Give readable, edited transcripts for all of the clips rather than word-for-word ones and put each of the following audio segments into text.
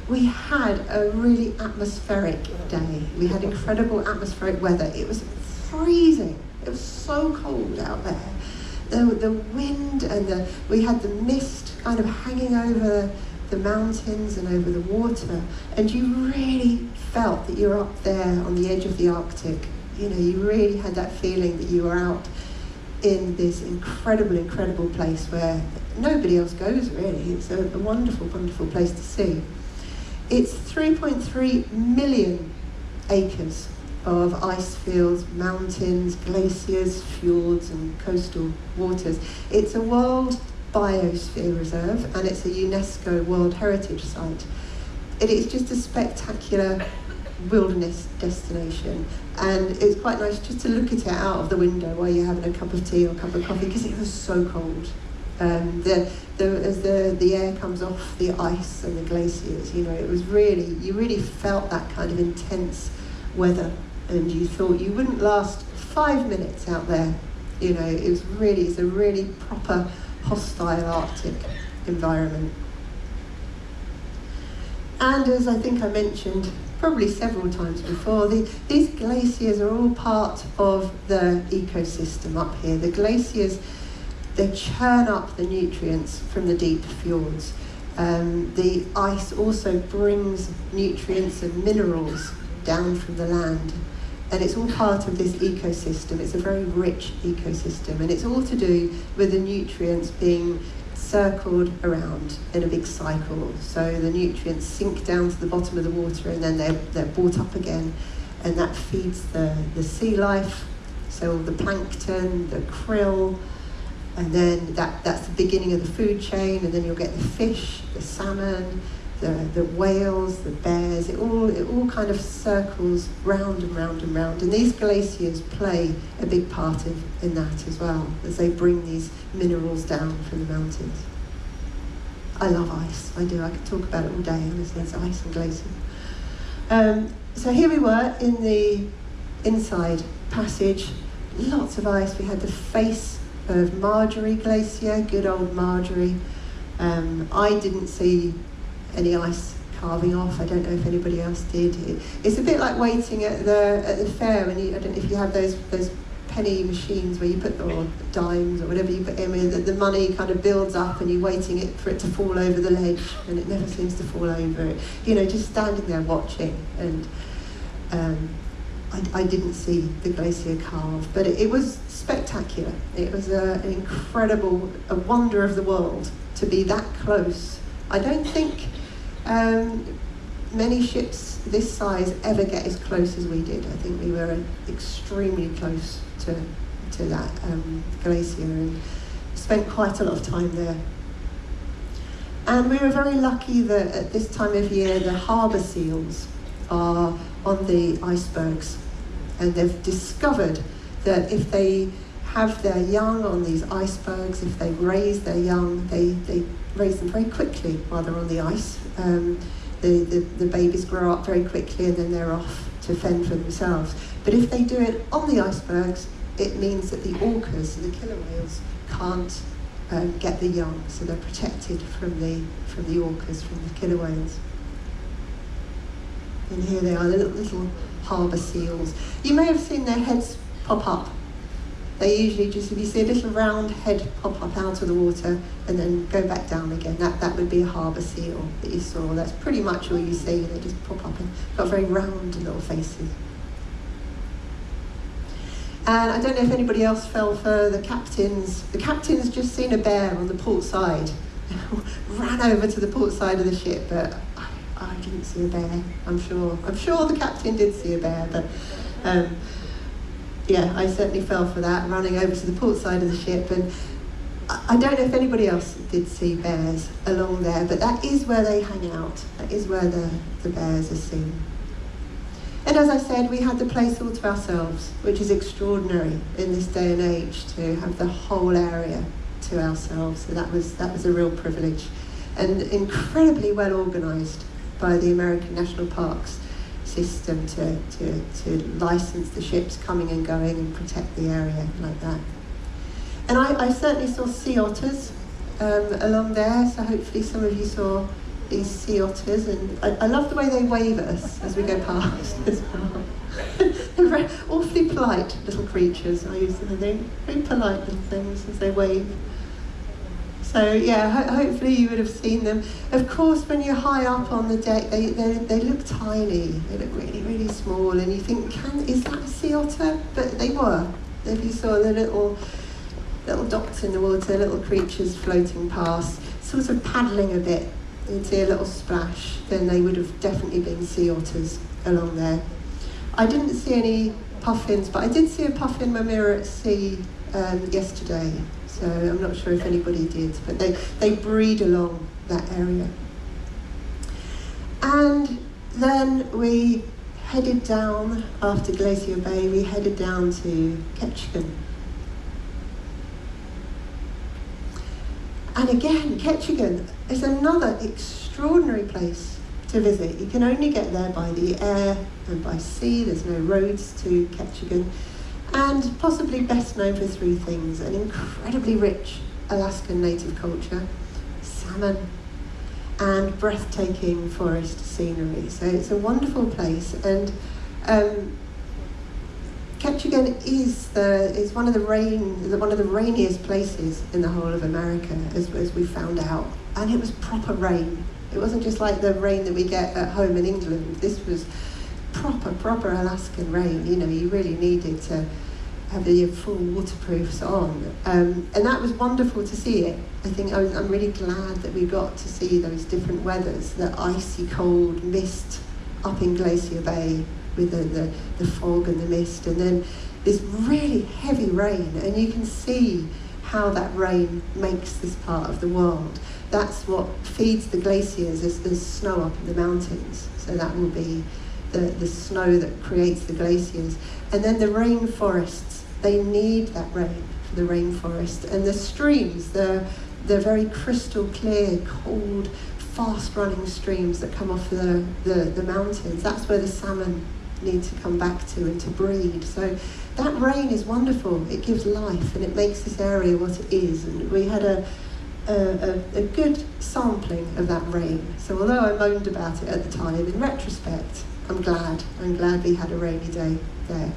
we had a really atmospheric day. We had incredible atmospheric weather. It was freezing. It was so cold out there. The wind and we had the mist kind of hanging over the mountains and over the water, and you really felt that you were up there on the edge of the Arctic. You know, you really had that feeling that you were out in this incredible place where nobody else goes, really. It's a wonderful place to see. It's 3.3 million acres of ice fields, mountains, glaciers, fjords and coastal waters. It's a World Biosphere Reserve and it's a UNESCO World Heritage Site. It is just a spectacular wilderness destination, and it's quite nice just to look at it out of the window while you're having a cup of tea or a cup of coffee, because it was so cold. As the air comes off the ice and the glaciers, you know, it was you really felt that kind of intense weather, and you thought you wouldn't last 5 minutes out there. You know, it's a really proper hostile Arctic environment. And as I think I mentioned probably several times before, these glaciers are all part of the ecosystem up here. The glaciers, they churn up the nutrients from the deep fjords. The ice also brings nutrients and minerals down from the land. And it's all part of this ecosystem. It's a very rich ecosystem, and it's all to do with the nutrients being circled around in a big cycle. So the nutrients sink down to the bottom of the water, and then they're brought up again, and that feeds the sea life, so all the plankton, the krill, and then that's the beginning of the food chain, and then you'll get the fish, the salmon, the whales, the bears. It all kind of circles round and round and round, and these glaciers play a big part in that as well, as they bring these minerals down from the mountains. I love ice, I do. I could talk about it all day, honestly. It's ice and glaciers. So here we were in the inside passage, lots of ice. We had the face of Marjorie Glacier, good old Marjorie. I didn't see any ice carving off. I don't know if anybody else did. It's a bit like waiting at the fair when I don't know if you have those penny machines where you put, or dimes or whatever you put in, the money kind of builds up and you're waiting for it to fall over the ledge, and it never seems to fall over. You know, just standing there watching, and I didn't see the glacier carve, but it was spectacular. It was an incredible, a wonder of the world to be that close. I don't think many ships this size ever get as close as we did. I think we were extremely close to that glacier, and spent quite a lot of time there. And we were very lucky that at this time of year the harbour seals are on the icebergs, and they've discovered that if they have their young on these icebergs, if they raise their young, they raise them very quickly while they're on the ice. The babies grow up very quickly, and then they're off to fend for themselves. But if they do it on the icebergs, it means that the orcas, the killer whales, can't get the young, so they're protected from the orcas, from the killer whales. And here they are, the little harbour seals. You may have seen their heads pop up. They usually just, if you see a little round head pop up out of the water and then go back down again, that would be a harbour seal that you saw. That's pretty much all you see. They just pop up and got very round little faces. And I don't know if anybody else fell for the captain's. The captain's just seen a bear on the port side, ran over to the port side of the ship, but I didn't see a bear. I'm sure the captain did see a bear, but yeah, I certainly fell for that, running over to the port side of the ship. And I don't know if anybody else did see bears along there, but that is where they hang out. That is where the bears are seen. And as I said, we had the place all to ourselves, which is extraordinary in this day and age, to have the whole area to ourselves. So that was a real privilege, and incredibly well organised by the American National Parks system to license the ships coming and going and protect the area like that. And I certainly saw sea otters along there, so hopefully some of you saw these sea otters, and I love the way they wave at us as we go past as well. They're very, awfully polite little creatures. I use them, they're very polite little things as they wave. So yeah, hopefully you would have seen them. Of course, when you're high up on the deck, they look tiny. They look really, really small, and you think, is that a sea otter? But they were. If you saw the little dots in the water, little creatures floating past, sort of paddling a bit, you'd see a little splash, then they would have definitely been sea otters along there. I didn't see any puffins, but I did see a puffin when we were at sea yesterday. So I'm not sure if anybody did, but they breed along that area. And then we headed down, after Glacier Bay, we headed down to Ketchikan. And again, Ketchikan is another extraordinary place to visit. You can only get there by the air and by sea. There's no roads to Ketchikan. And possibly best known for three things: an incredibly rich Alaskan native culture, salmon, and breathtaking forest scenery. So it's a wonderful place, and Ketchikan is one of the rainiest places in the whole of America, as we found out. And it was proper rain. It wasn't just like the rain that we get at home in England. This was proper Alaskan rain. You know, you really needed to have your full waterproofs on, and that was wonderful to see it. I think I'm really glad that we got to see those different weathers, the icy cold mist up in Glacier Bay with the fog and the mist, and then this really heavy rain, and you can see how that rain makes this part of the world. That's what feeds the glaciers, as there's snow up in the mountains, so that will be the snow that creates the glaciers. And then the rainforests, they need that rain for the rainforest. And the streams, they're very crystal clear, cold, fast-running streams that come off the mountains. That's where the salmon need to come back to and to breed. So that rain is wonderful. It gives life, and it makes this area what it is. And we had a good sampling of that rain. So although I moaned about it at the time, in retrospect, I'm glad we had a rainy day there.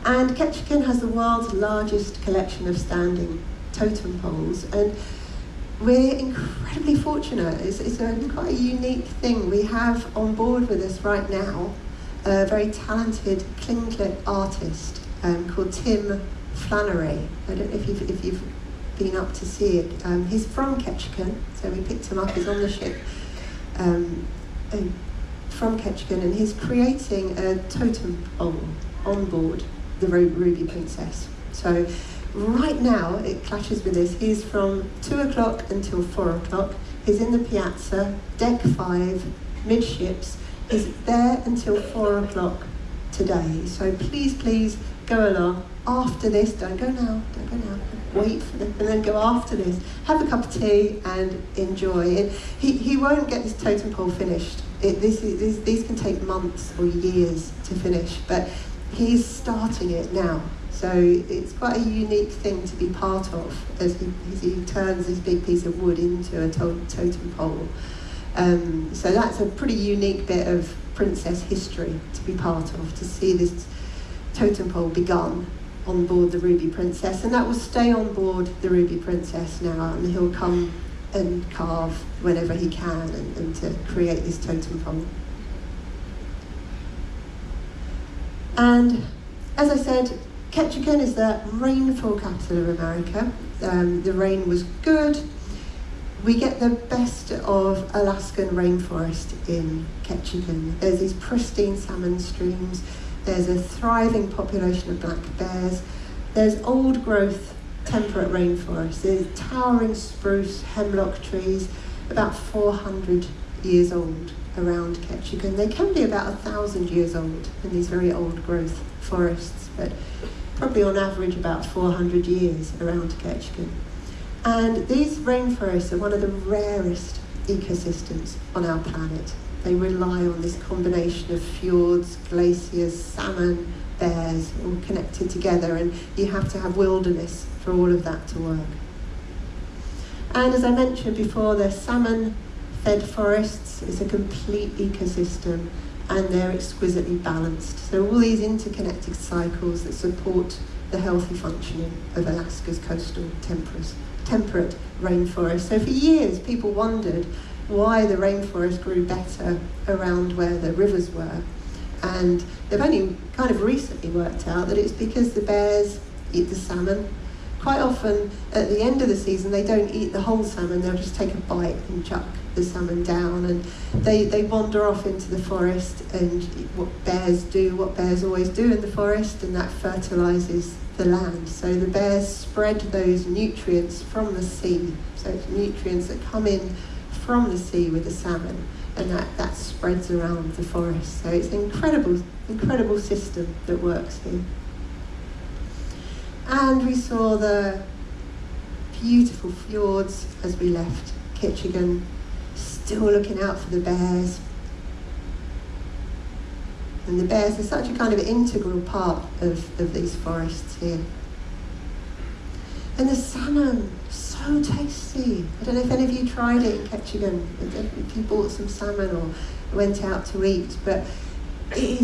And Ketchikan has the world's largest collection of standing totem poles, and we're incredibly fortunate. It's quite a unique thing. We have on board with us right now a very talented Klinglet artist called Tim Flannery. I don't know if you've been up to see it. He's from Ketchikan, so we picked him up. He's on the ship from Ketchikan, and he's creating a totem pole on board the Ruby Princess. So right now, it clashes with this. He's from 2 o'clock until 4 o'clock. He's in the piazza, deck 5, midships. He's there until 4 o'clock today. So please go along. After this, don't go now. Wait for them, and then go after this. Have a cup of tea and enjoy. And he won't get this totem pole finished. These can take months or years to finish, but he's starting it now. So it's quite a unique thing to be part of as he turns this big piece of wood into a totem pole. So that's a pretty unique bit of princess history to be part of, to see this totem pole begun on board the Ruby Princess, and that will stay on board the Ruby Princess now, and he'll come and carve whenever he can and to create this totem pole. And as I said, Ketchikan is the rainfall capital of America. The rain was good. We get the best of Alaskan rainforest in Ketchikan. There's these pristine salmon streams. There's a thriving population of black bears. There's old growth temperate rainforest. There's towering spruce, hemlock trees, about 400 years old around Ketchikan. They can be about 1,000 years old in these very old growth forests, but probably on average about 400 years around Ketchikan. And these rainforests are one of the rarest ecosystems on our planet. They rely on this combination of fjords, glaciers, salmon, bears, all connected together, and you have to have wilderness for all of that to work. And as I mentioned before, they're salmon fed forests. It's a complete ecosystem, and they're exquisitely balanced. So all these interconnected cycles that support the healthy functioning of Alaska's coastal temperate rainforest. So for years, people wondered why the rainforest grew better around where the rivers were. And they've only kind of recently worked out that it's because the bears eat the salmon. Quite often, at the end of the season, they don't eat the whole salmon, they'll just take a bite and chuck the salmon down, and they wander off into the forest, and what bears always do in the forest, and that fertilises the land. So the bears spread those nutrients from the sea, so it's nutrients that come in from the sea with the salmon, and that spreads around the forest. So it's an incredible system that works here. And we saw the beautiful fjords as we left Ketchikan, still looking out for the bears. And the bears are such a kind of integral part of these forests here. And the salmon, so tasty. I don't know if any of you tried it in Ketchikan, if you bought some salmon or went out to eat, but it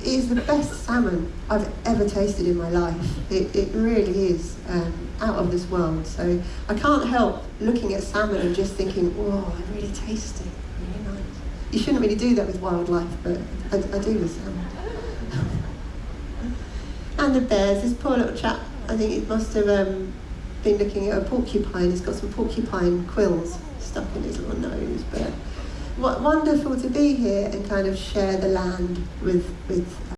is the best salmon I've ever tasted in my life. It really is out of this world. So I can't help looking at salmon and just thinking, whoa, I really taste it, really nice. You shouldn't really do that with wildlife, but I do with salmon. And the bears, this poor little chap, I think it must have been looking at a porcupine. He's got some porcupine quills stuck in his little nose, but wonderful to be here and kind of share the land with